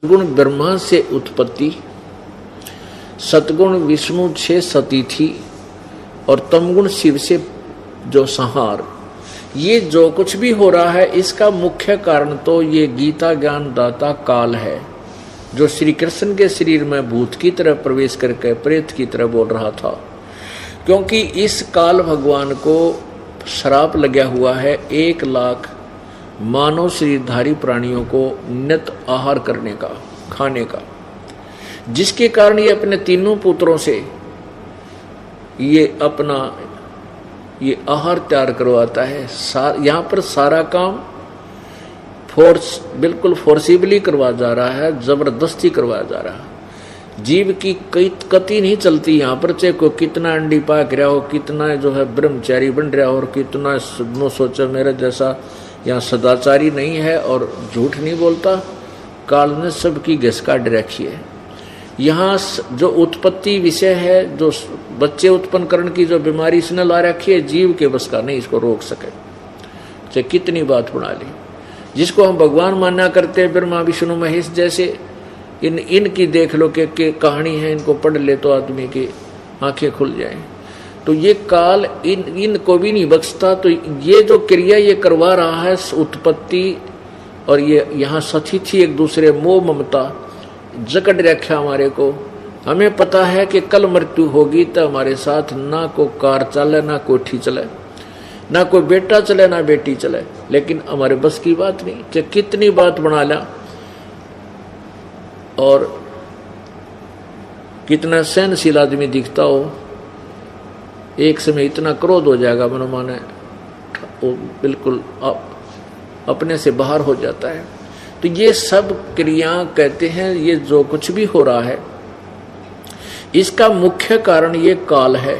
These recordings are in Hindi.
गुण ब्रह्मा से उत्पत्ति, सतगुण विष्णु से सती थी और तमगुण शिव से जो संहार। ये जो कुछ भी हो रहा है इसका मुख्य कारण तो ये गीता ज्ञान दाता काल है, जो श्री कृष्ण के शरीर में भूत की तरह प्रवेश करके प्रेत की तरह बोल रहा था। क्योंकि इस काल भगवान को श्राप लगा हुआ है 1 लाख मानव शरीरधारी प्राणियों को नित आहार करने का, खाने का, जिसके कारण ये अपने तीनों पुत्रों से ये अपना ये आहार तैयार करवाता है। यहाँ पर सारा काम बिल्कुल फोर्सिबली करवा जा रहा है, जबरदस्ती करवाया जा रहा है। जीव की कई कति नहीं चलती यहाँ पर, चाहे को कितना अंडी पाक रहा हो, कितना जो है ब्रह्मचारी बन रहा हो और कितना सोचा मेरा जैसा यहाँ सदाचारी नहीं है और झूठ नहीं बोलता, काल ने सबकी घिस काट रखी है। यहाँ जो उत्पत्ति विषय है, जो बच्चे उत्पन्न करने की जो बीमारी इसने ला रखी है, जीव के बस का नहीं इसको रोक सके, चाहे कितनी बात बना ली। जिसको हम भगवान माना करते हैं, ब्रह्मा विष्णु महेश जैसे, इनकी देख लो कि कहानी है, इनको पढ़ ले तो आदमी की आंखें खुल जाएं। तो ये काल इनको भी नहीं बख्शता। तो ये जो क्रिया ये करवा रहा है उत्पत्ति, और ये यहाँ सती थी एक दूसरे मोह ममता जकड़ रखा हमारे को। हमें पता है कि कल मृत्यु होगी तो हमारे साथ ना को कार चले, ना कोठी चले, ना कोई बेटा चले, ना बेटी चले, लेकिन हमारे बस की बात नहीं। चाहे कितनी बात बना ला और कितना सहनशील आदमी दिखता हो, एक समय इतना क्रोध हो जाएगा मन माने वो बिल्कुल अपने से बाहर हो जाता है। तो ये सब क्रिया कहते हैं, ये जो कुछ भी हो रहा है इसका मुख्य कारण ये काल है।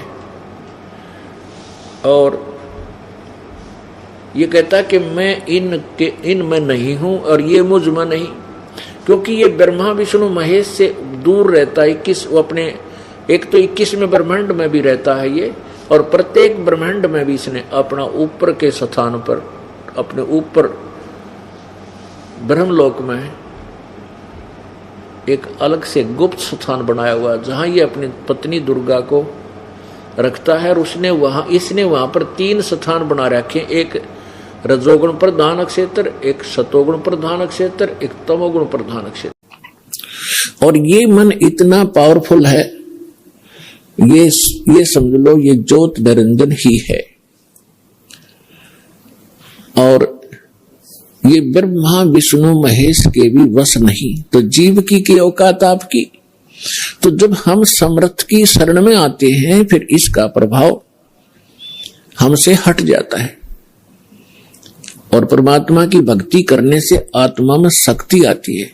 और ये कहता कि मैं इन में नहीं हूं और ये मुझ में नहीं, क्योंकि ये ब्रह्मा विष्णु महेश से दूर रहता है। 21 अपने एक तो 21वें ब्रह्मांड में भी रहता है ये, और प्रत्येक ब्रह्मांड में भी इसने अपना ऊपर के स्थान पर, अपने ऊपर ब्रह्मलोक में एक अलग से गुप्त स्थान बनाया हुआ है, जहां ये अपनी पत्नी दुर्गा को रखता है। और इसने वहां पर 3 स्थान बना रखे, एक रजोगुण प्रधान क्षेत्र, एक सतोगुण प्रधान क्षेत्र, एक तमोगुण प्रधान क्षेत्र। और ये मन इतना पावरफुल है, ये समझ लो ये ज्योत निरंजन ही है। और ये ब्रह्मा विष्णु महेश के भी वश नहीं, तो जीव की औकात आपकी। तो जब हम समर्थ की शरण में आते हैं, फिर इसका प्रभाव हमसे हट जाता है और परमात्मा की भक्ति करने से आत्मा में शक्ति आती है।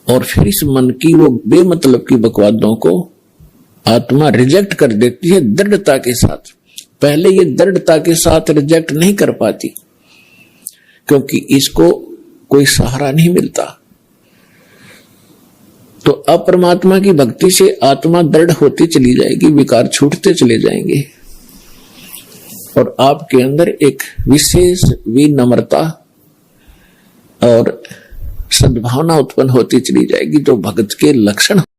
और फिर इस मन की वो बेमतलब की बकवादों को आत्मा रिजेक्ट कर देती है दृढ़ता के साथ। पहले ये दृढ़ता के साथ रिजेक्ट नहीं कर पाती, क्योंकि इसको कोई सहारा नहीं मिलता। तो अब परमात्मा की भक्ति से आत्मा दृढ़ होती चली जाएगी, विकार छूटते चले जाएंगे और आपके अंदर एक विशेष विनम्रता और सद्भावना उत्पन्न होती चली जाएगी, जो भक्त के लक्षण